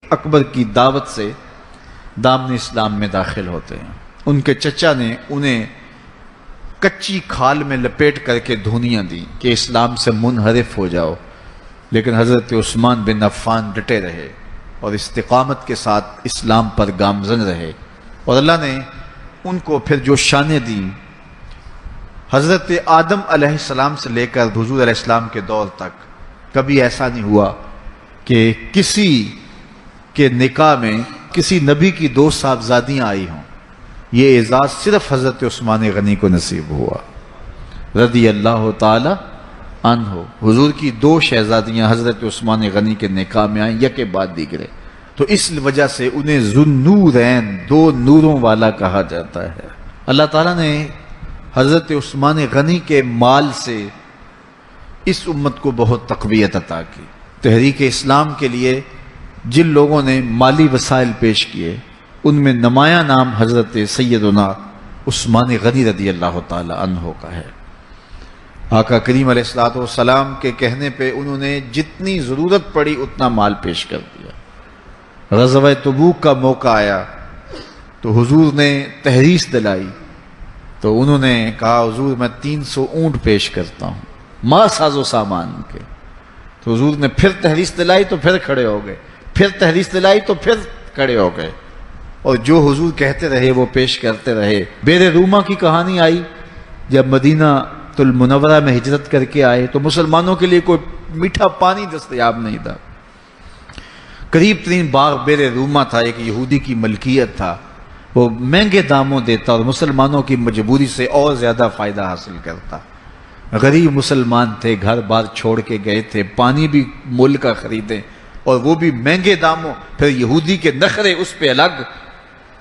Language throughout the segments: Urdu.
اکبر کی دعوت سے دامن اسلام میں داخل ہوتے ہیں۔ ان کے چچا نے انہیں کچی کھال میں لپیٹ کر کے دھونیاں دی کہ اسلام سے منحرف ہو جاؤ، لیکن حضرت عثمان بن عفان ڈٹے رہے اور استقامت کے ساتھ اسلام پر گامزن رہے، اور اللہ نے ان کو پھر جو شانیں دیں، حضرت آدم علیہ السلام سے لے کر حضور علیہ السلام کے دور تک کبھی ایسا نہیں ہوا کہ کسی کے نکاح میں کسی نبی کی 2 صاحبزادیاں آئی ہوں۔ یہ اعزاز صرف حضرت عثمان غنی کو نصیب ہوا رضی اللہ تعالی عنہ۔ حضور کی 2 شہزادیاں حضرت عثمان غنی کے نکاح میں آئیں، یکے بعد دیگرے، تو اس وجہ سے انہیں ذوالنورین، 2 نوروں والا کہا جاتا ہے۔ اللہ تعالیٰ نے حضرت عثمان غنی کے مال سے اس امت کو بہت تقویت عطا کی۔ تحریک اسلام کے لیے جن لوگوں نے مالی وسائل پیش کیے، ان میں نمایاں نام حضرت سیدنا عثمان غنی رضی اللہ تعالی عنہ کا ہے۔ آقا کریم علیہ الصلوۃ والسلام کے کہنے پہ انہوں نے جتنی ضرورت پڑی اتنا مال پیش کر دیا۔ غزوہ تبوک کا موقع آیا تو حضور نے تحریس دلائی، تو انہوں نے کہا حضور میں 300 اونٹ پیش کرتا ہوں ما ساز و سامان کے، تو حضور نے پھر تحریس دلائی تو پھر کھڑے ہو گئے، پھر تحریس دلائی تو پھر کھڑے ہو گئے، اور جو حضور کہتے رہے وہ پیش کرتے رہے۔ بیر روما کی کہانی آئی، جب مدینہ المنورہ میں ہجرت کر کے آئے تو مسلمانوں کے لیے کوئی میٹھا پانی دستیاب نہیں تھا۔ قریب ترین باغ بیر روما تھا، ایک یہودی کی ملکیت تھا، وہ مہنگے داموں دیتا اور مسلمانوں کی مجبوری سے اور زیادہ فائدہ حاصل کرتا۔ غریب مسلمان تھے، گھر بار چھوڑ کے گئے تھے، پانی بھی مول کا خریدے اور وہ بھی مہنگے داموں، پھر یہودی کے نخرے اس پہ الگ۔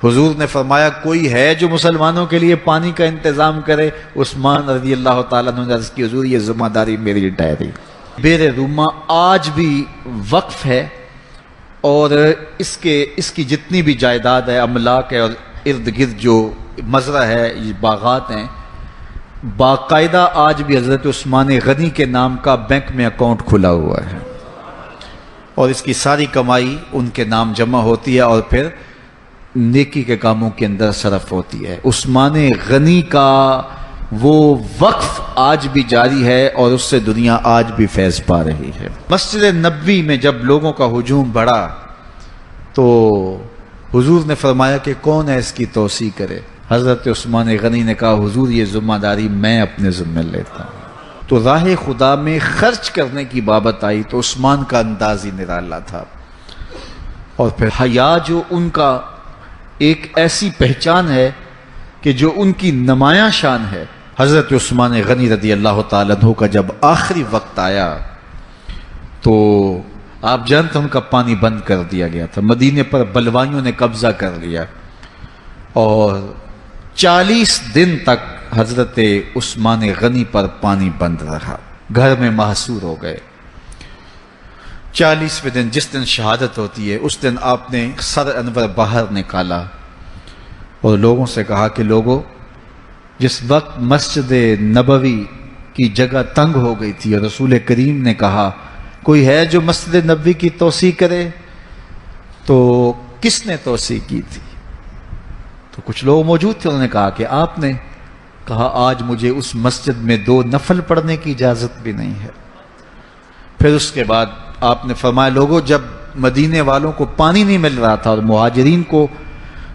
حضور نے فرمایا کوئی ہے جو مسلمانوں کے لیے پانی کا انتظام کرے؟ عثمان رضی اللہ تعالیٰ عنہ نے عرض کی حضور یہ ذمہ داری میری ٹھہری۔ بیر روما آج بھی وقف ہے، اور اس کی جتنی بھی جائیداد ہے، املاک ہے، اور ارد گرد جو مزرعہ ہے، یہ باغات ہیں، باقاعدہ آج بھی حضرت عثمان غنی کے نام کا بینک میں اکاؤنٹ کھلا ہوا ہے، اور اس کی ساری کمائی ان کے نام جمع ہوتی ہے اور پھر نیکی کے کاموں کے اندر صرف ہوتی ہے۔ عثمان غنی کا وہ وقف آج بھی جاری ہے اور اس سے دنیا آج بھی فیض پا رہی ہے۔ مسجد نبوی میں جب لوگوں کا ہجوم بڑھا تو حضور نے فرمایا کہ کون ہے اس کی توسیع کرے؟ حضرت عثمان غنی نے کہا حضور یہ ذمہ داری میں اپنے ذمہ لیتا ہوں۔ تو راہ خدا میں خرچ کرنے کی بابت آئی تو عثمان کا انداز ہی نرالا تھا، اور پھر حیا جو ان کا ایک ایسی پہچان ہے کہ جو ان کی نمایاں شان ہے۔ حضرت عثمان غنی رضی اللہ تعالیٰ عنہ کا جب آخری وقت آیا تو آپ جانتے ان کا پانی بند کر دیا گیا تھا، مدینے پر بلوائیوں نے قبضہ کر لیا، اور 40 دن تک حضرت عثمان غنی پر پانی بند رہا، گھر میں محصور ہو گئے۔ 40ویں دن جس دن شہادت ہوتی ہے اس دن آپ نے سر انور باہر نکالا اور لوگوں سے کہا کہ لوگوں، جس وقت مسجد نبوی کی جگہ تنگ ہو گئی تھی اور رسول کریم نے کہا کوئی ہے جو مسجد نبوی کی توسیع کرے، تو کس نے توسیع کی تھی؟ تو کچھ لوگ موجود تھے، انہوں نے کہا کہ آپ نے کہا آج مجھے اس مسجد میں 2 نفل پڑھنے کی اجازت بھی نہیں ہے۔ پھر اس کے بعد آپ نے فرمایا لوگوں، جب مدینے والوں کو پانی نہیں مل رہا تھا اور مہاجرین کو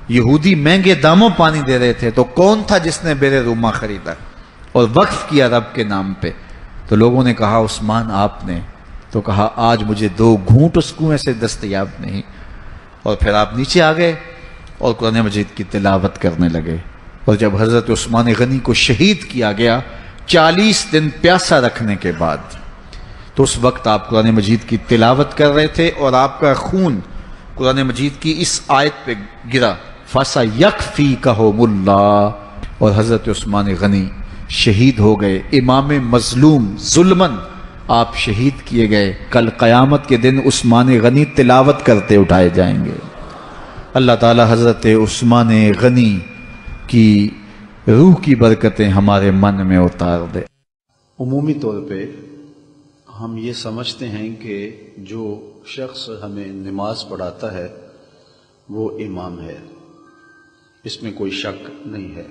یہودی مہنگے داموں پانی دے رہے تھے، تو کون تھا جس نے بیر روما خریدا اور وقف کیا رب کے نام پہ؟ تو لوگوں نے کہا عثمان آپ نے، تو کہا آج مجھے 2 گھونٹ اس کنویں سے دستیاب نہیں۔ اور پھر آپ نیچے آ گئے اور قرآن مجید کی تلاوت کرنے لگے، اور جب حضرت عثمان غنی کو شہید کیا گیا 40 دن پیاسا رکھنے کے بعد، تو اس وقت آپ قرآن مجید کی تلاوت کر رہے تھے اور آپ کا خون قرآن مجید کی اس آیت پہ گرا فَسَيَكْفِيكَهُمُ اللَّهُ، اور حضرت عثمان غنی شہید ہو گئے، امام مظلوم ظلمن آپ شہید کیے گئے۔ کل قیامت کے دن عثمان غنی تلاوت کرتے اٹھائے جائیں گے۔ اللہ تعالی حضرت عثمان غنی کی روح کی برکتیں ہمارے من میں اتار دے۔ عمومی طور پہ ہم یہ سمجھتے ہیں کہ جو شخص ہمیں نماز پڑھاتا ہے وہ امام ہے، اس میں کوئی شک نہیں ہے،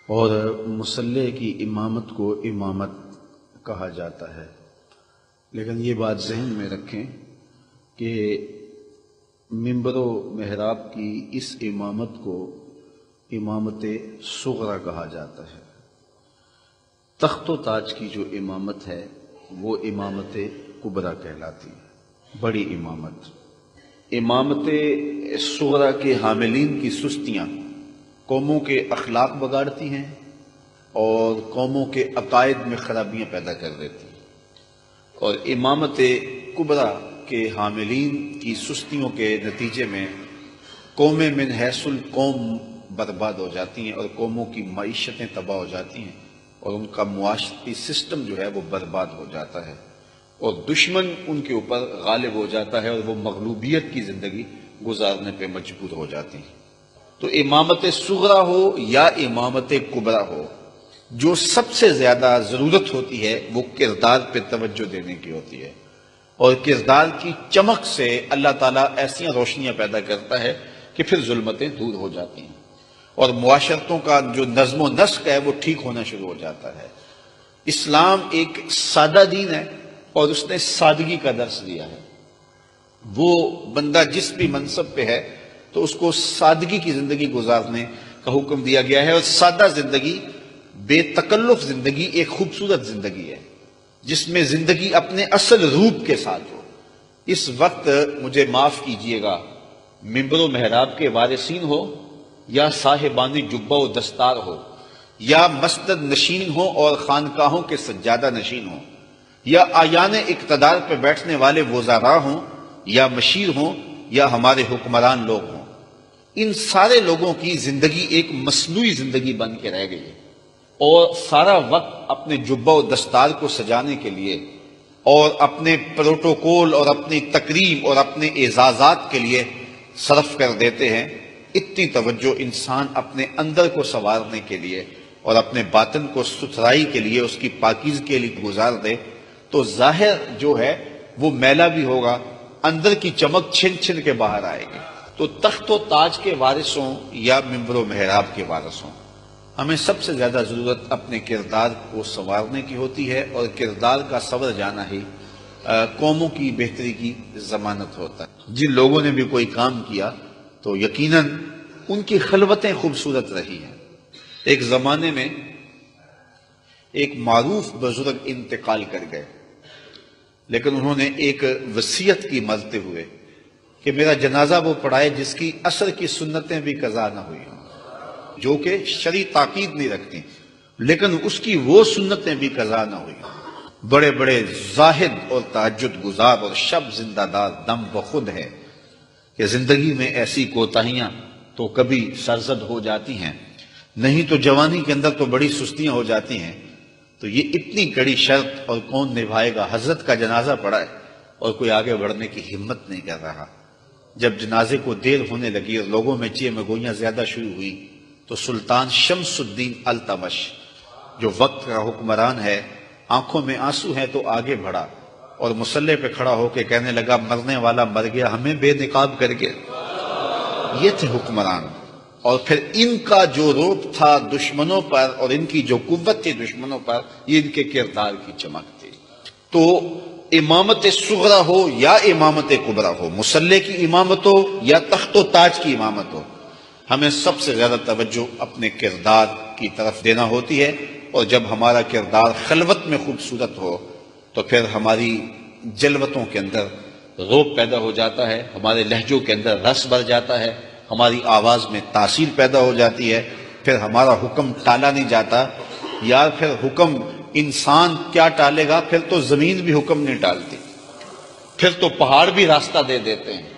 اور مصلی کی امامت کو امامت کہا جاتا ہے۔ لیکن یہ بات ذہن میں رکھیں کہ منبر و محراب کی اس امامت کو امامت صغری کہا جاتا ہے۔ تخت و تاج کی جو امامت ہے وہ امامت کبریٰ کہلاتی ہے، بڑی امامت۔ امامت صغریٰ کے حاملین کی سستیاں قوموں کے اخلاق بگاڑتی ہیں اور قوموں کے عقائد میں خرابیاں پیدا کر دیتی ہیں، اور امامت کبریٰ کے حاملین کی سستیوں کے نتیجے میں قومیں من حیث القوم برباد ہو جاتی ہیں، اور قوموں کی معیشتیں تباہ ہو جاتی ہیں، اور ان کا معاشرتی سسٹم جو ہے وہ برباد ہو جاتا ہے، اور دشمن ان کے اوپر غالب ہو جاتا ہے، اور وہ مغلوبیت کی زندگی گزارنے پہ مجبور ہو جاتی ہیں۔ تو امامت صغریٰ ہو یا امامت کبریٰ ہو، جو سب سے زیادہ ضرورت ہوتی ہے وہ کردار پہ توجہ دینے کی ہوتی ہے، اور کردار کی چمک سے اللہ تعالیٰ ایسی روشنیاں پیدا کرتا ہے کہ پھر ظلمتیں دور ہو جاتی ہیں، اور معاشرتوں کا جو نظم و نسق ہے وہ ٹھیک ہونا شروع ہو جاتا ہے۔ اسلام ایک سادہ دین ہے، اور اس نے سادگی کا درس دیا ہے۔ وہ بندہ جس بھی منصب پہ ہے تو اس کو سادگی کی زندگی گزارنے کا حکم دیا گیا ہے، اور سادہ زندگی، بے تکلف زندگی ایک خوبصورت زندگی ہے، جس میں زندگی اپنے اصل روپ کے ساتھ ہو۔ اس وقت مجھے معاف کیجئے گا، منبر و محراب کے وارثین ہو یا صاحبان جبہ و دستار ہو، یا مسند نشین ہو اور خانقاہوں کے سجادہ نشین ہو، یا آیان اقتدار پہ بیٹھنے والے وزراء ہوں، یا مشیر ہوں، یا ہمارے حکمران لوگ ہوں، ان سارے لوگوں کی زندگی ایک مصنوعی زندگی بن کے رہ گئی ہے، اور سارا وقت اپنے جبہ و دستار کو سجانے کے لیے اور اپنے پروٹوکول اور اپنی تکریم اور اپنے اعزازات کے لیے صرف کر دیتے ہیں۔ اتنی توجہ انسان اپنے اندر کو سنوارنے کے لیے اور اپنے باطن کو ستھرائی کے لیے، اس کی پاکیزگی کے لیے گزار دے تو ظاہر جو ہے وہ میلا بھی ہوگا، اندر کی چمک چھن چھن کے باہر آئے گی۔ تو تخت و تاج کے وارثوں یا منبر و محراب کے وارثوں، ہمیں سب سے زیادہ ضرورت اپنے کردار کو سنوارنے کی ہوتی ہے، اور کردار کا سنور جانا ہی قوموں کی بہتری کی ضمانت ہوتا ہے۔ جن لوگوں نے بھی کوئی کام کیا تو یقیناً ان کی خلوتیں خوبصورت رہی ہیں۔ ایک زمانے میں ایک معروف بزرگ انتقال کر گئے، لیکن انہوں نے ایک وصیت کی مرتے ہوئے کہ میرا جنازہ وہ پڑھائے جس کی عصر کی سنتیں بھی قضا نہ ہوئی ہوں، جو کہ شرعی تاکید نہیں رکھتی لیکن اس کی وہ سنتیں بھی قضا نہ ہوئی ہوں۔ بڑے بڑے زاہد اور تہجد گزار اور شب زندہ دار دم بخود ہے کہ زندگی میں ایسی کوتاہیاں تو کبھی سرزد ہو جاتی ہیں، نہیں تو جوانی کے اندر تو بڑی سستیاں ہو جاتی ہیں۔ تو یہ اتنی کڑی شرط اور کون نبھائے گا؟ حضرت کا جنازہ پڑا ہے اور کوئی آگے بڑھنے کی ہمت نہیں کر رہا۔ جب جنازے کو دیر ہونے لگی اور لوگوں میں چیخ گوئیاں زیادہ شروع ہوئی تو سلطان شمس الدین التمش جو وقت کا حکمران ہے، آنکھوں میں آنسو ہیں تو آگے بڑھا اور مصلی پہ کھڑا ہو کے کہنے لگا مرنے والا مر گیا، ہمیں بے نقاب کر کے۔ یہ تھے حکمران، اور پھر ان کا جو روپ تھا دشمنوں پر اور ان کی جو قوت تھی دشمنوں پر، یہ ان کے کردار کی چمک تھی۔ تو امامت صغریٰ ہو یا امامت کبریٰ ہو، مصلی کی امامت ہو یا تخت و تاج کی امامت ہو، ہمیں سب سے زیادہ توجہ اپنے کردار کی طرف دینا ہوتی ہے، اور جب ہمارا کردار خلوت میں خوبصورت ہو تو پھر ہماری جلوتوں کے اندر روب پیدا ہو جاتا ہے، ہمارے لہجوں کے اندر رس بھر جاتا ہے، ہماری آواز میں تاثیر پیدا ہو جاتی ہے، پھر ہمارا حکم ٹالا نہیں جاتا۔ یار پھر حکم انسان کیا ٹالے گا، پھر تو زمین بھی حکم نہیں ٹالتی، پھر تو پہاڑ بھی راستہ دے دیتے ہیں۔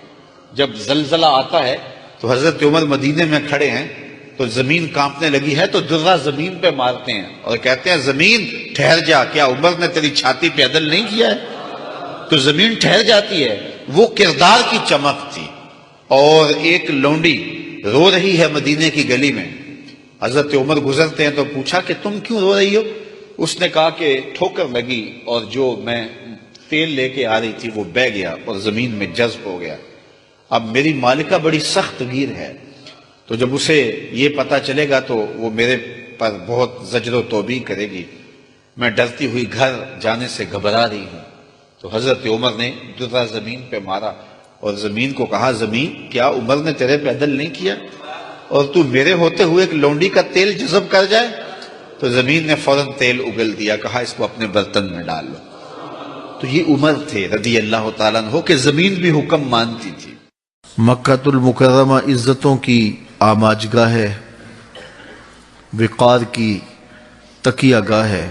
جب زلزلہ آتا ہے تو حضرت عمر مدینے میں کھڑے ہیں تو زمین کانپنے لگی ہے تو درہ زمین پہ مارتے ہیں اور کہتے ہیں زمین ٹھہر جا، کیا عمر نے تیری چھاتی پہ عدل نہیں کیا ہے؟ تو زمین ٹھہر جاتی ہے۔ وہ کردار کی چمک تھی۔ اور ایک لونڈی رو رہی ہے مدینے کی گلی میں، حضرت عمر گزرتے ہیں تو پوچھا کہ تم کیوں رو رہی ہو؟ اس نے کہا کہ ٹھوکر لگی اور جو میں تیل لے کے آ رہی تھی وہ بہہ گیا اور زمین میں جذب ہو گیا. اب میری مالکہ بڑی سخت گیر ہے، تو جب اسے یہ پتہ چلے گا تو وہ میرے پر بہت زجر و توبیخ کرے گی. میں ڈرتی ہوئی گھر جانے سے گھبرا رہی ہوں. تو حضرت عمر نے درہ زمین پہ مارا اور زمین کو کہا، زمین کیا عمر نے تیرے پہ عدل نہیں کیا اور تو میرے ہوتے ہوئے ایک لونڈی کا تیل جذب کر جائے؟ تو زمین نے فوراً تیل اگل دیا، کہا اس کو اپنے برتن میں ڈال لو. تو یہ عمر تھے رضی اللہ تعالیٰ عنہ کہ زمین بھی حکم مانتی تھی. مکہ المکرمہ عزتوں کی آماج گاہ ہے، وقار کی تکیہ گاہ ہے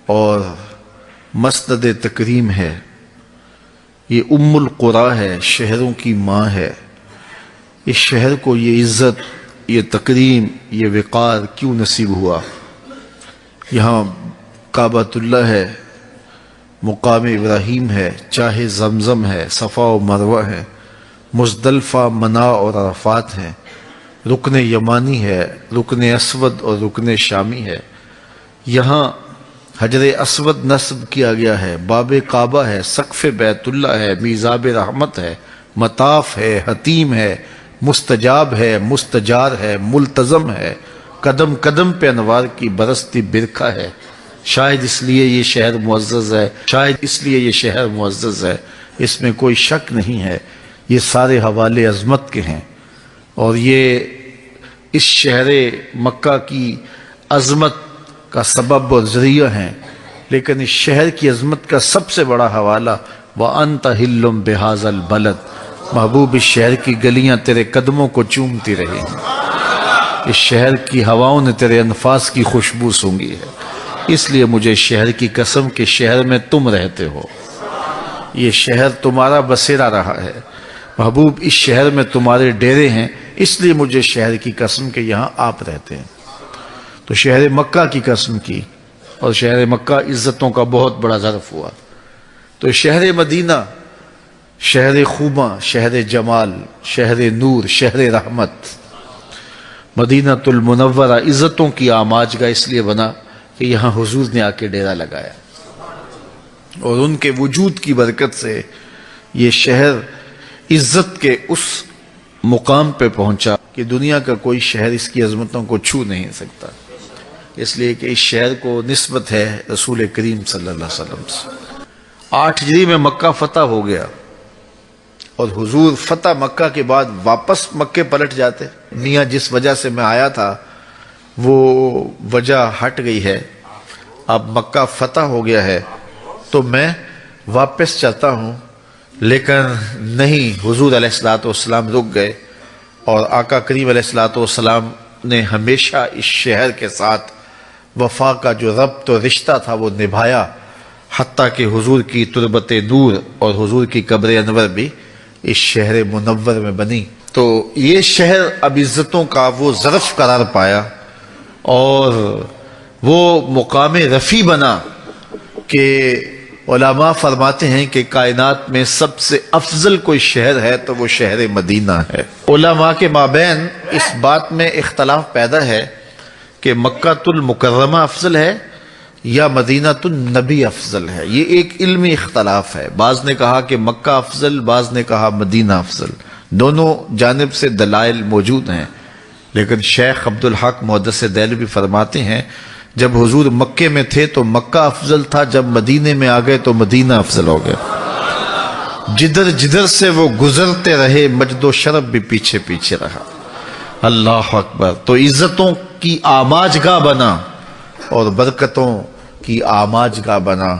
اور مسند تکریم ہے. یہ ام القریٰ ہے، شہروں کی ماں ہے. اس شہر کو یہ عزت، یہ تکریم، یہ وقار کیوں نصیب ہوا؟ یہاں کعبۃ اللہ ہے، مقام ابراہیم ہے، چاہے زمزم ہے، صفا و مروہ ہے، مزدلفہ، منا اور عرفات ہیں، رکن یمانی ہے، رکن اسود اور رکن شامی ہے. یہاں حجر اسود نصب کیا گیا ہے، باب کعبہ ہے، سقف بیت اللہ ہے، میزاب رحمت ہے، مطاف ہے، حتیم ہے، مستجاب ہے، مستجار ہے، ملتزم ہے، قدم قدم پہ انوار کی برستی برکھا ہے. شاید اس لیے یہ شہر معزز ہے، شاید اس لیے یہ شہر معزز ہے، اس میں کوئی شک نہیں ہے. یہ سارے حوالے عظمت کے ہیں اور یہ اس شہر مکہ کی عظمت کا سبب اور ذریعہ ہیں. لیکن اس شہر کی عظمت کا سب سے بڑا حوالہ وَأَنْتَ حِلٌّ بِهَذَا الْبَلَدِ، محبوب اس شہر کی گلیاں تیرے قدموں کو چومتی رہی ہیں، اس شہر کی ہواؤں نے تیرے انفاس کی خوشبو سونگھی ہے. اس لیے مجھے شہر کی قسم کہ شہر میں تم رہتے ہو، یہ شہر تمہارا بسیرا رہا ہے. محبوب اس شہر میں تمہارے ڈیرے ہیں، اس لیے مجھے شہر کی قسم کہ یہاں آپ رہتے ہیں. تو شہر مکہ کی قسم کی، اور شہر مکہ عزتوں کا بہت بڑا ظرف ہوا. تو شہر مدینہ شہر خوباں، شہر جمال، شہر نور، شہر رحمت، مدینہ المنورہ عزتوں کی آماج گاہ اس لیے بنا کہ یہاں حضور نے آ کے ڈیرا لگایا اور ان کے وجود کی برکت سے یہ شہر عزت کے اس مقام پہ پہنچا کہ دنیا کا کوئی شہر اس کی عظمتوں کو چھو نہیں سکتا، اس لیے کہ اس شہر کو نسبت ہے رسول کریم صلی اللہ علیہ وسلم سے. 8 ہجری میں مکہ فتح ہو گیا اور حضور فتح مکہ کے بعد واپس مکے پلٹ جاتے. میاں جس وجہ سے میں آیا تھا وہ وجہ ہٹ گئی ہے، اب مکہ فتح ہو گیا ہے تو میں واپس چلتا ہوں. لیکن نہیں، حضور علیہ الصلوۃ والسلام رک گئے اور آقا کریم علیہ الصلوۃ والسلام نے ہمیشہ اس شہر کے ساتھ وفا کا جو ربط و رشتہ تھا وہ نبھایا، حتیٰ کہ حضور کی تربت نور اور حضور کی قبر انور بھی اس شہر منور میں بنی. تو یہ شہر اب عزتوں کا وہ ظرف قرار پایا اور وہ مقام رفیع بنا کہ علماء فرماتے ہیں کہ کائنات میں سب سے افضل کوئی شہر ہے تو وہ شہر مدینہ ہے. علماء کے مابین اس بات میں اختلاف پیدا ہے کہ مکہ المکرمہ افضل ہے یا مدینہ النبی افضل ہے. یہ ایک علمی اختلاف ہے، بعض نے کہا کہ مکہ افضل، بعض نے کہا مدینہ افضل. دونوں جانب سے دلائل موجود ہیں، لیکن شیخ عبدالحق محدث دہلوی فرماتے ہیں جب حضور مکے میں تھے تو مکہ افضل تھا، جب مدینے میں آ گئے تو مدینہ افضل ہو گیا. جدھر جدھر سے وہ گزرتے رہے مجد و شرف بھی پیچھے پیچھے رہا. اللہ اکبر. تو عزتوں کی آماج گاہ بنا اور برکتوں کی آماج گاہ بنا،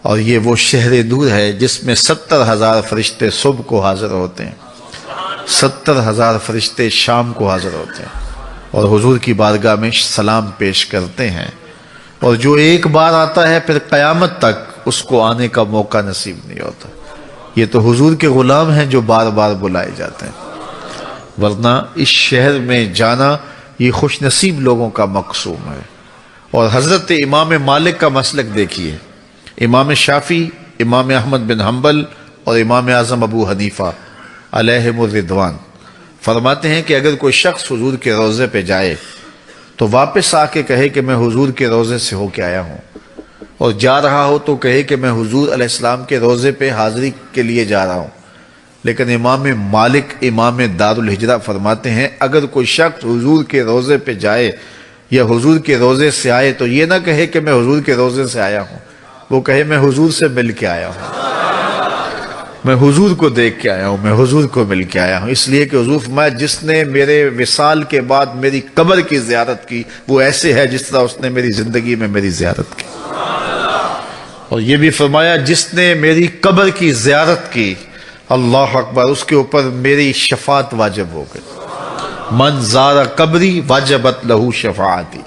اور یہ وہ شہر نور ہے جس میں 70,000 فرشتے صبح کو حاضر ہوتے ہیں، 70,000 فرشتے شام کو حاضر ہوتے ہیں اور حضور کی بارگاہ میں سلام پیش کرتے ہیں. اور جو ایک بار آتا ہے پھر قیامت تک اس کو آنے کا موقع نصیب نہیں ہوتا. یہ تو حضور کے غلام ہیں جو بار بار بلائے جاتے ہیں، ورنہ اس شہر میں جانا یہ خوش نصیب لوگوں کا مقصوم ہے. اور حضرت امام مالک کا مسلک دیکھیے، امام شافعی، امام احمد بن حنبل اور امام اعظم ابو حنیفہ علیہم الرضوان فرماتے ہیں کہ اگر کوئی شخص حضور کے روضے پہ جائے تو واپس آ کے کہے کہ میں حضور کے روضے سے ہو کے آیا ہوں، اور جا رہا ہو تو کہے کہ میں حضور علیہ السلام کے روضے پہ حاضری کے لیے جا رہا ہوں۔ لیکن امام مالک امام دار الہجرہ فرماتے ہیں اگر کوئی شخص حضور کے روضے پہ جائے یا حضور کے روضے سے آئے تو یہ نہ کہے کہ میں حضور کے روضے سے آیا ہوں، وہ کہے میں حضور سے مل کے آیا ہوں، میں حضور کو دیکھ کے آیا ہوں، میں حضور کو مل کے آیا ہوں۔ اس لیے کہ حضور فرمایا جس نے میرے وصال کے بعد میری قبر کی زیارت کی وہ ایسے ہے جس طرح اس نے میری زندگی میں میری زیارت کی، اور یہ بھی فرمایا جس نے میری قبر کی زیارت کی اللہ اکبر اس کے اوپر میری شفاعت واجب ہو گئی، من زار قبری واجبت لہو شفاعتی،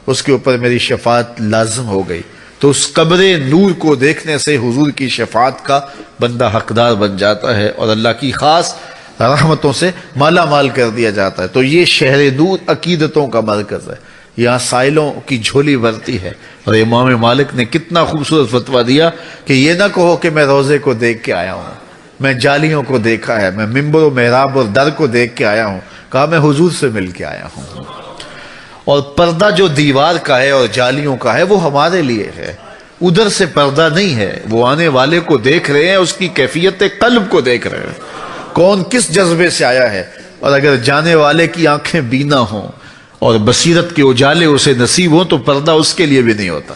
اس کے اوپر میری شفاعت لازم ہو گئی۔ تو اس قبر نور کو دیکھنے سے حضور کی شفاعت کا بندہ حقدار بن جاتا ہے اور اللہ کی خاص رحمتوں سے مالا مال کر دیا جاتا ہے۔ تو یہ شہر نور عقیدتوں کا مرکز ہے، یہاں سائلوں کی جھولی بھرتی ہے، اور امام مالک نے کتنا خوبصورت فتویٰ دیا کہ یہ نہ کہو کہ میں روضے کو دیکھ کے آیا ہوں، میں جالیوں کو دیکھا ہے، میں ممبر و محراب اور در کو دیکھ کے آیا ہوں، کہا میں حضور سے مل کے آیا ہوں۔ اور پردہ جو دیوار کا ہے اور جالیوں کا ہے وہ ہمارے لیے ہے، ادھر سے پردہ نہیں ہے، وہ آنے والے کو دیکھ رہے ہیں، اس کی کیفیت قلب کو دیکھ رہے ہیں، کون کس جذبے سے آیا ہے۔ اور اگر جانے والے کی آنکھیں بینا ہوں اور بصیرت کے اجالے اسے نصیب ہوں تو پردہ اس کے لیے بھی نہیں ہوتا،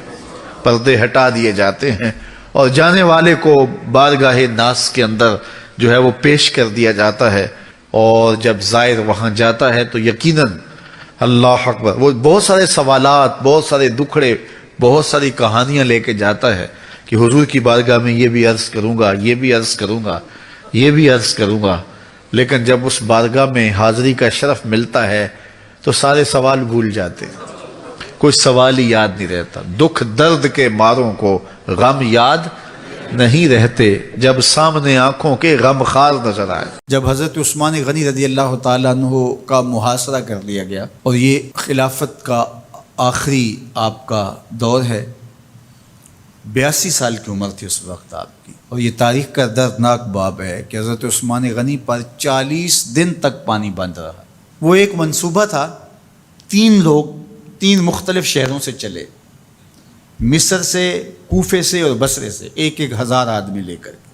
پردے ہٹا دیے جاتے ہیں اور جانے والے کو بارگاہ ناس کے اندر جو ہے وہ پیش کر دیا جاتا ہے، اور جب زائر وہاں جاتا ہے تو یقیناً اللہ اکبر وہ بہت سارے سوالات، بہت سارے دکھڑے، بہت ساری کہانیاں لے کے جاتا ہے کہ حضور کی بارگاہ میں یہ بھی عرض کروں گا، یہ بھی عرض کروں گا، یہ بھی عرض کروں گا، لیکن جب اس بارگاہ میں حاضری کا شرف ملتا ہے تو سارے سوال بھول جاتے ہیں، کوئی سوال ہی یاد نہیں رہتا، دکھ درد کے ماروں کو غم یاد نہیں رہتے جب سامنے آنکھوں کے غم خار نظر آئے۔ جب حضرت عثمان غنی رضی اللہ تعالیٰ عنہ کا محاصرہ کر لیا گیا اور یہ خلافت کا آخری آپ کا دور ہے، 82 سال کی عمر تھی اس وقت آپ کی، اور یہ تاریخ کا دردناک باب ہے کہ حضرت عثمان غنی پر 40 دن تک پانی بند رہا۔ وہ ایک منصوبہ تھا، 3 لوگ 3 مختلف شہروں سے چلے، مصر سے، کوفے سے اور بصرے سے، 1,000 آدمی لے کر کے،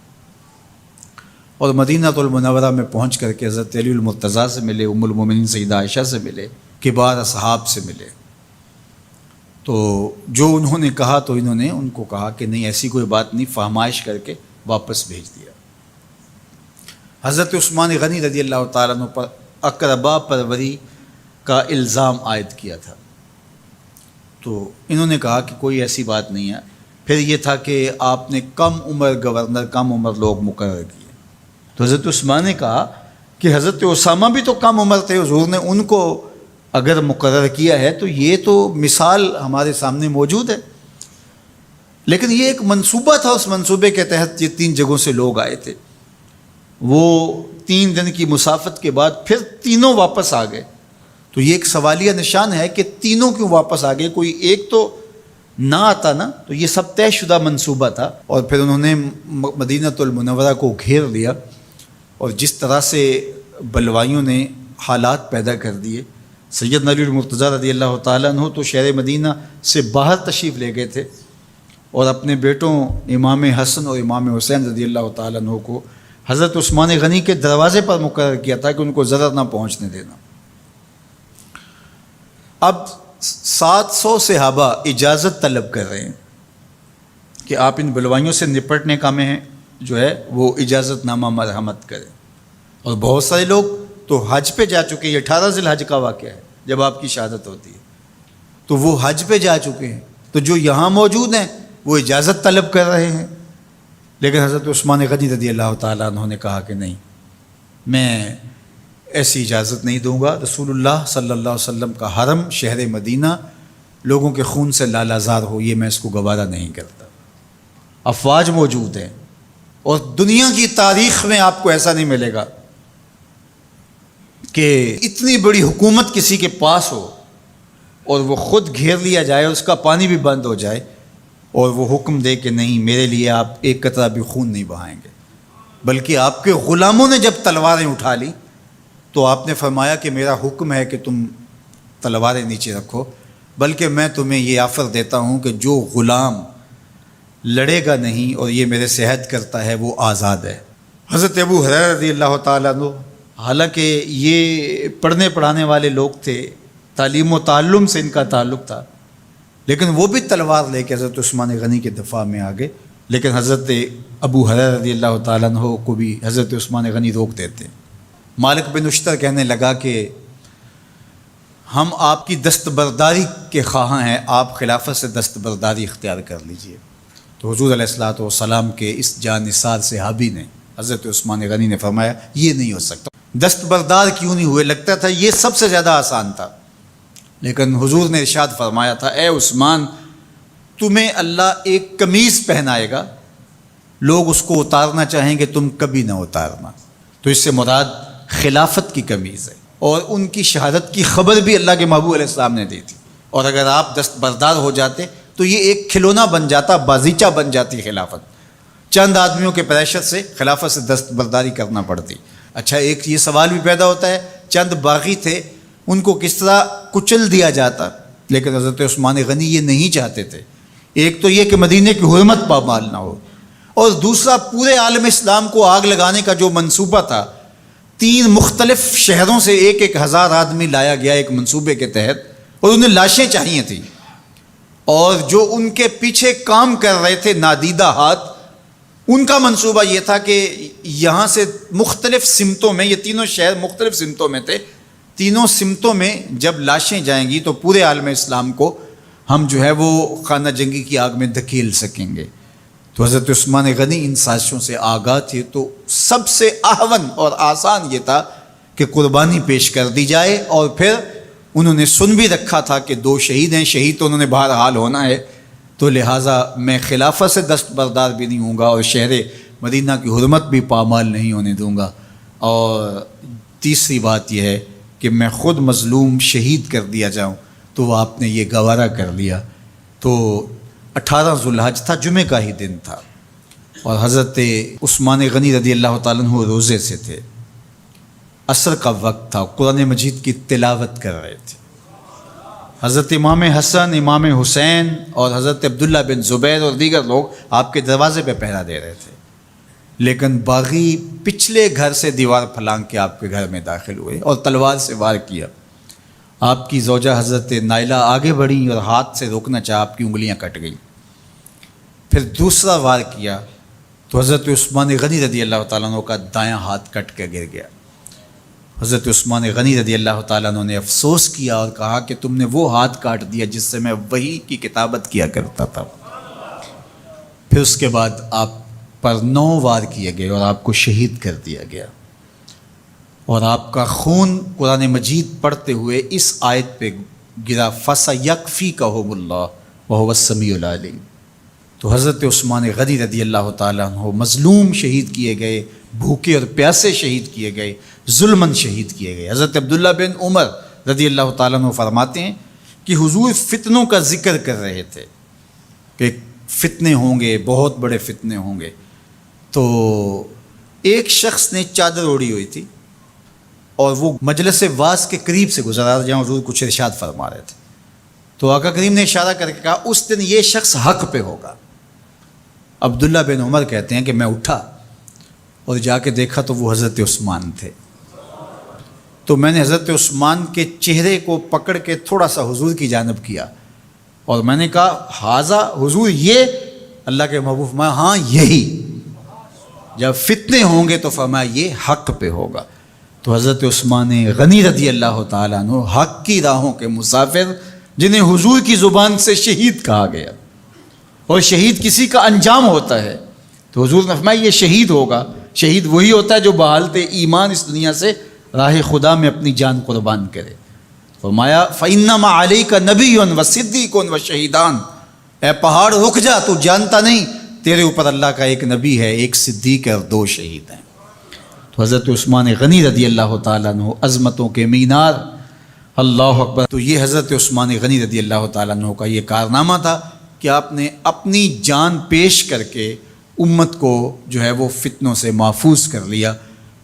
اور مدینہ المنورہ میں پہنچ کر کے حضرت علی المرتضیٰ سے ملے، ام المومنین سیدہ عائشہ سے ملے، کبار اصحاب سے ملے۔ تو جو انہوں نے کہا تو انہوں نے ان کو کہا کہ نہیں ایسی کوئی بات نہیں، فہمائش کر کے واپس بھیج دیا۔ حضرت عثمان غنی رضی اللہ تعالیٰ عنہ پر اقربا پروری کا الزام عائد کیا تھا، تو انہوں نے کہا کہ کوئی ایسی بات نہیں ہے۔ پھر یہ تھا کہ آپ نے کم عمر گورنر، کم عمر لوگ مقرر کیے، تو حضرت عثمان نے کہا کہ حضرت اسامہ بھی تو کم عمر تھے، حضور نے ان کو اگر مقرر کیا ہے تو یہ تو مثال ہمارے سامنے موجود ہے، لیکن یہ ایک منصوبہ تھا، اس منصوبے کے تحت یہ 3 جگہوں سے لوگ آئے تھے، وہ 3 دن کی مسافت کے بعد پھر تینوں واپس آ گئے۔ تو یہ ایک سوالیہ نشان ہے کہ تینوں کیوں واپس آ گئے، کوئی ایک تو نہ آتا نا، تو یہ سب طے شدہ منصوبہ تھا۔ اور پھر انہوں نے مدینہ المنورہ کو گھیر لیا، اور جس طرح سے بلوائیوں نے حالات پیدا کر دیے، سیدنا علی المرتضیٰ رضی اللہ تعالیٰ عنہ تو شہر مدینہ سے باہر تشریف لے گئے تھے، اور اپنے بیٹوں امام حسن اور امام حسین رضی اللہ تعالیٰ عنہ کو حضرت عثمان غنی کے دروازے پر مقرر کیا تھا کہ ان کو ضرر نہ پہنچنے دینا۔ اب 700 صحابہ اجازت طلب کر رہے ہیں کہ آپ ان بلوائیوں سے نپٹنے کا میں جو ہے وہ اجازت نامہ مرحمت کریں، اور بہت سارے لوگ تو حج پہ جا چکے ہیں، 18 ذی الحج کا واقعہ ہے جب آپ کی شہادت ہوتی ہے، تو وہ حج پہ جا چکے ہیں، تو جو یہاں موجود ہیں وہ اجازت طلب کر رہے ہیں، لیکن حضرت عثمان غنی رضی اللہ تعالیٰ عنہ نے کہا کہ نہیں، میں ایسی اجازت نہیں دوں گا، رسول اللہ صلی اللہ علیہ وسلم کا حرم شہر مدینہ لوگوں کے خون سے لالازار ہو، یہ میں اس کو گوارا نہیں کرتا۔ افواج موجود ہیں، اور دنیا کی تاریخ میں آپ کو ایسا نہیں ملے گا کہ اتنی بڑی حکومت کسی کے پاس ہو اور وہ خود گھیر لیا جائے، اس کا پانی بھی بند ہو جائے، اور وہ حکم دے کہ نہیں میرے لیے آپ ایک قطرہ بھی خون نہیں بہائیں گے، بلکہ آپ کے غلاموں نے جب تلواریں اٹھا لی تو آپ نے فرمایا کہ میرا حکم ہے کہ تم تلواریں نیچے رکھو، بلکہ میں تمہیں یہ آفر دیتا ہوں کہ جو غلام لڑے گا نہیں اور یہ میرے سے عہد کرتا ہے وہ آزاد ہے۔ حضرت ابو ہریرہ رضی اللہ تعالیٰ عنہ، حالانکہ یہ پڑھنے پڑھانے والے لوگ تھے، تعلیم و تعلم سے ان کا تعلق تھا، لیکن وہ بھی تلوار لے کے حضرت عثمان غنی کے دفاع میں آگے، لیکن حضرت ابو ہریرہ رضی اللہ تعالیٰ عنہ کو بھی حضرت عثمان غنی روک دیتے۔ مالک بن اشتر کہنے لگا کہ ہم آپ کی دستبرداری کے خواہاں ہیں، آپ خلافت سے دستبرداری اختیار کر لیجئے۔ تو حضور علیہ الصلوۃ والسلام کے اس جان نثار صحابی نے، حضرت عثمان غنی نے فرمایا یہ نہیں ہو سکتا۔ دستبردار کیوں نہیں ہوئے؟ لگتا تھا یہ سب سے زیادہ آسان تھا، لیکن حضور نے ارشاد فرمایا تھا اے عثمان، تمہیں اللہ ایک قمیض پہنائے گا، لوگ اس کو اتارنا چاہیں گے، تم کبھی نہ اتارنا۔ تو اس سے مراد خلافت کی قمیض ہے، اور ان کی شہادت کی خبر بھی اللہ کے محبوب علیہ السلام نے دی تھی، اور اگر آپ دستبردار ہو جاتے تو یہ ایک کھلونا بن جاتا، بازیچہ بن جاتی خلافت۔ چند آدمیوں کے پریشر سے خلافت سے دستبرداری کرنا پڑتی۔ اچھا، ایک یہ سوال بھی پیدا ہوتا ہے، چند باغی تھے، ان کو کس طرح کچل دیا جاتا؟ لیکن حضرت عثمان غنی یہ نہیں چاہتے تھے۔ ایک تو یہ کہ مدینے کی حرمت پامال نہ ہو، اور دوسرا پورے عالم اسلام کو آگ لگانے کا جو منصوبہ تھا، 3 مختلف شہروں سے 1,000 آدمی لایا گیا ایک منصوبے کے تحت، اور انہیں لاشیں چاہیے تھیں، اور جو ان کے پیچھے کام کر رہے تھے نادیدہ ہاتھ، ان کا منصوبہ یہ تھا کہ یہاں سے مختلف سمتوں میں، یہ تینوں شہر مختلف سمتوں میں تھے، تینوں سمتوں میں جب لاشیں جائیں گی تو پورے عالم اسلام کو ہم جو ہے وہ خانہ جنگی کی آگ میں دھکیل سکیں گے۔ تو حضرت عثمان غنی ان سازشوں سے آگاہ تھے، تو سب سے اہون اور آسان یہ تھا کہ قربانی پیش کر دی جائے، اور پھر انہوں نے سن بھی رکھا تھا کہ 2 شہید ہیں، شہید تو انہوں نے بہرحال ہونا ہے، تو لہٰذا میں خلافت سے دستبردار بھی نہیں ہوں گا، اور شہر مدینہ کی حرمت بھی پامال نہیں ہونے دوں گا، اور تیسری بات یہ ہے کہ میں خود مظلوم شہید کر دیا جاؤں۔ تو وہ آپ نے یہ گوارا کر لیا۔ تو 18 ذوالحج تھا، جمعہ کا ہی دن تھا، اور حضرت عثمان غنی رضی اللہ تعالیٰ عنہ روزے سے تھے، عصر کا وقت تھا، قرآن مجید کی تلاوت کر رہے تھے۔ حضرت امام حسن، امام حسین اور حضرت عبداللہ بن زبیر اور دیگر لوگ آپ کے دروازے پہ پہرا دے رہے تھے، لیکن باغی پچھلے گھر سے دیوار پھلانگ کے آپ کے گھر میں داخل ہوئے اور تلوار سے وار کیا۔ آپ کی زوجہ حضرت نائلہ آگے بڑھیں اور ہاتھ سے روکنا چاہا، آپ کی انگلیاں کٹ گئیں۔ پھر دوسرا وار کیا تو حضرت عثمان غنی رضی اللہ تعالیٰ عنہ کا دایاں ہاتھ کٹ کے گر گیا۔ حضرت عثمان غنی رضی اللہ تعالیٰ عنہ نے افسوس کیا اور کہا کہ تم نے وہ ہاتھ کاٹ دیا جس سے میں وحی کی کتابت کیا کرتا تھا۔ پھر اس کے بعد آپ پر 9 وار کیے گئے اور آپ کو شہید کر دیا گیا، اور آپ کا خون قرآن مجید پڑھتے ہوئے اس آیت پہ گرا، فَسَيَكْفِيكَهُمُ اللَّهُ وَهُوَ السَّمِيعُ الْعَلِيمُ۔ تو حضرت عثمان غنی رضی اللہ تعالیٰ عنہ مظلوم شہید کیے گئے، بھوکے اور پیاسے شہید کیے گئے، ظلماً شہید کیے گئے۔ حضرت عبداللہ بن عمر رضی اللہ تعالیٰ عنہ فرماتے ہیں کہ حضور فتنوں کا ذکر کر رہے تھے کہ فتنے ہوں گے، بہت بڑے فتنے ہوں گے۔ تو ایک شخص نے چادر اوڑھی ہوئی تھی، اور وہ مجلس واعظ کے قریب سے گزرا جہاں حضور کچھ ارشاد فرما رہے تھے، تو آقا کریم نے اشارہ کر کے کہا اس دن یہ شخص حق پہ ہوگا۔ عبداللہ بن عمر کہتے ہیں کہ میں اٹھا اور جا کے دیکھا تو وہ حضرت عثمان تھے۔ تو میں نے حضرت عثمان کے چہرے کو پکڑ کے تھوڑا سا حضور کی جانب کیا، اور میں نے کہا حاضہ حضور، یہ اللہ کے محبوب فرمایا ہاں یہی، جب فتنے ہوں گے تو فرمایا یہ حق پہ ہوگا۔ تو حضرت عثمان غنی رضی اللہ تعالیٰ عنہ حق کی راہوں کے مسافر، جنہیں حضور کی زبان سے شہید کہا گیا، اور شہید کسی کا انجام ہوتا ہے، تو حضور نے فرمایا یہ شہید ہوگا۔ شہید وہی ہوتا ہے جو بحالت ایمان اس دنیا سے راہ خدا میں اپنی جان قربان کرے۔ فرمایا فَإِنَّمَا عَلَيْكَ نَبِيٌّ وَصِدِّيقٌ وَشَهِيدَانِ، اے پہاڑ رک جا، تو جانتا نہیں تیرے اوپر اللہ کا ایک نبی ہے، ایک صدیق ہے اور 2 شہید ہیں۔ تو حضرت عثمان غنی رضی اللہ تعالیٰ عنہ عظمتوں کے مینار، اللہ اکبر۔ تو یہ حضرت عثمان غنی رضی اللہ تعالیٰ عنہ کا یہ کارنامہ تھا کہ آپ نے اپنی جان پیش کر کے امت کو جو ہے وہ فتنوں سے محفوظ کر لیا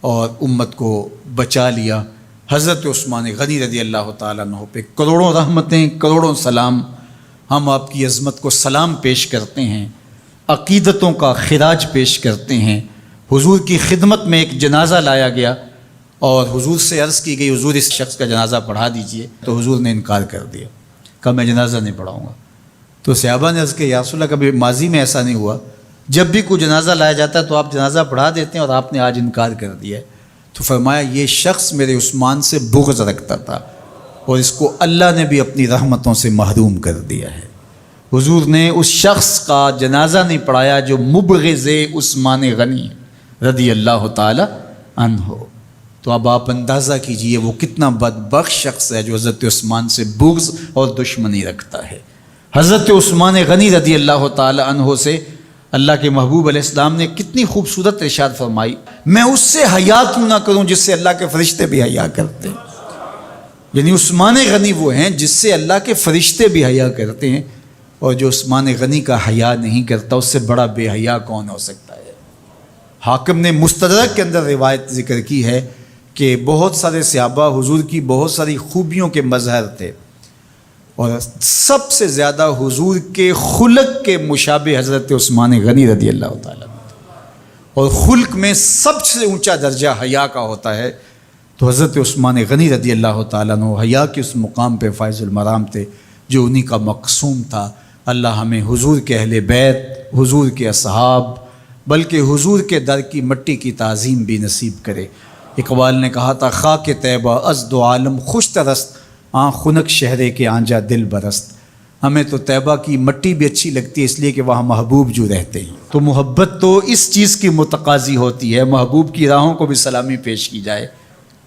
اور امت کو بچا لیا۔ حضرت عثمان غنی رضی اللہ تعالیٰ عنہ پہ کروڑوں رحمتیں، کروڑوں سلام. ہم آپ کی عظمت کو سلام پیش کرتے ہیں، عقیدتوں کا خراج پیش کرتے ہیں. حضور کی خدمت میں ایک جنازہ لایا گیا اور حضور سے عرض کی گئی حضور اس شخص کا جنازہ پڑھا دیجئے، تو حضور نے انکار کر دیا، کہا میں جنازہ نہیں پڑھاؤں گا. تو صحابہ نے عرض کیا یا رسول اللہ کبھی ماضی میں ایسا نہیں ہوا، جب بھی کوئی جنازہ لایا جاتا ہے تو آپ جنازہ پڑھا دیتے ہیں اور آپ نے آج انکار کر دیا ہے. تو فرمایا یہ شخص میرے عثمان سے بغض رکھتا تھا اور اس کو اللہ نے بھی اپنی رحمتوں سے محروم کر دیا ہے. حضور نے اس شخص کا جنازہ نہیں پڑھایا جو مبغض عثمان غنی رضی اللہ تعالی عنہ. تو اب آپ اندازہ کیجئے وہ کتنا بدبخت شخص ہے جو حضرت عثمان سے بغض اور دشمنی رکھتا ہے. حضرت عثمان غنی رضی اللہ تعالی عنہ سے اللہ کے محبوب علیہ السلام نے کتنی خوبصورت ارشاد فرمائی، میں اس سے حیا کیوں نہ کروں جس سے اللہ کے فرشتے بھی حیا کرتے ہیں. یعنی عثمان غنی وہ ہیں جس سے اللہ کے فرشتے بھی حیا کرتے ہیں، اور جو عثمان غنی کا حیا نہیں کرتا اس سے بڑا بے حیا کون ہو سکتا ہے. حاکم نے مستدرک کے اندر روایت ذکر کی ہے کہ بہت سارے صحابہ حضور کی بہت ساری خوبیوں کے مظہر تھے، اور سب سے زیادہ حضور کے خلق کے مشابہ حضرت عثمان غنی رضی اللہ تعالیٰ. اور خلق میں سب سے اونچا درجہ حیا کا ہوتا ہے، تو حضرت عثمان غنی رضی اللہ تعالیٰ عنہ حیا کے اس مقام پہ فائز المرام تھے جو انہی کا مقصوم تھا. اللہ ہمیں حضور کے اہل بیت، حضور کے اصحاب، بلکہ حضور کے در کی مٹی کی تعظیم بھی نصیب کرے. اقبال نے کہا تھا خاک طیبہ از دو عالم خوش ترست، آن خنک شہرے کے آنجا دل برست. ہمیں تو طیبہ کی مٹی بھی اچھی لگتی ہے اس لیے کہ وہاں محبوب جو رہتے ہیں. تو محبت تو اس چیز کی متقاضی ہوتی ہے، محبوب کی راہوں کو بھی سلامی پیش کی جائے.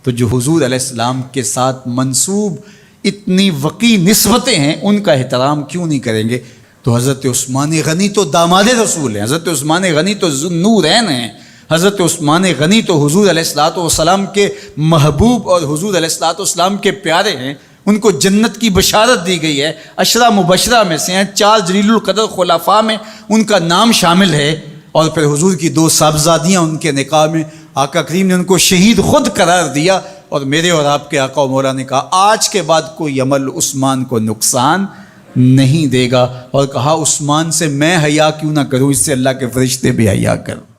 تو جو حضور علیہ السلام کے ساتھ منسوب اتنی وقی نسبتیں ہیں ان کا احترام کیوں نہیں کریں گے. تو حضرت عثمان غنی تو داماد رسول ہیں، حضرت عثمان غنی تو ذوالنورین ہیں، حضرت عثمان غنی تو حضور علیہ الصلوۃ والسلام کے محبوب اور حضور علیہ الصلوۃ والسلام کے پیارے ہیں. ان کو جنت کی بشارت دی گئی ہے، عشرہ مبشرہ میں سے ہیں، 4 جلیل القدر خلفاء میں ان کا نام شامل ہے. اور پھر حضور کی 2 صاحبزادیاں ان کے نکاح میں آقا کریم نے ان کو شہید خود قرار دیا. اور میرے اور آپ کے آقا و مولا نے کہا آج کے بعد کوئی عمل عثمان کو نقصان نہیں دے گا، اور کہا عثمان سے میں حیا کیوں نہ کروں، اس سے اللہ کے فرشتے بھی حیا کر.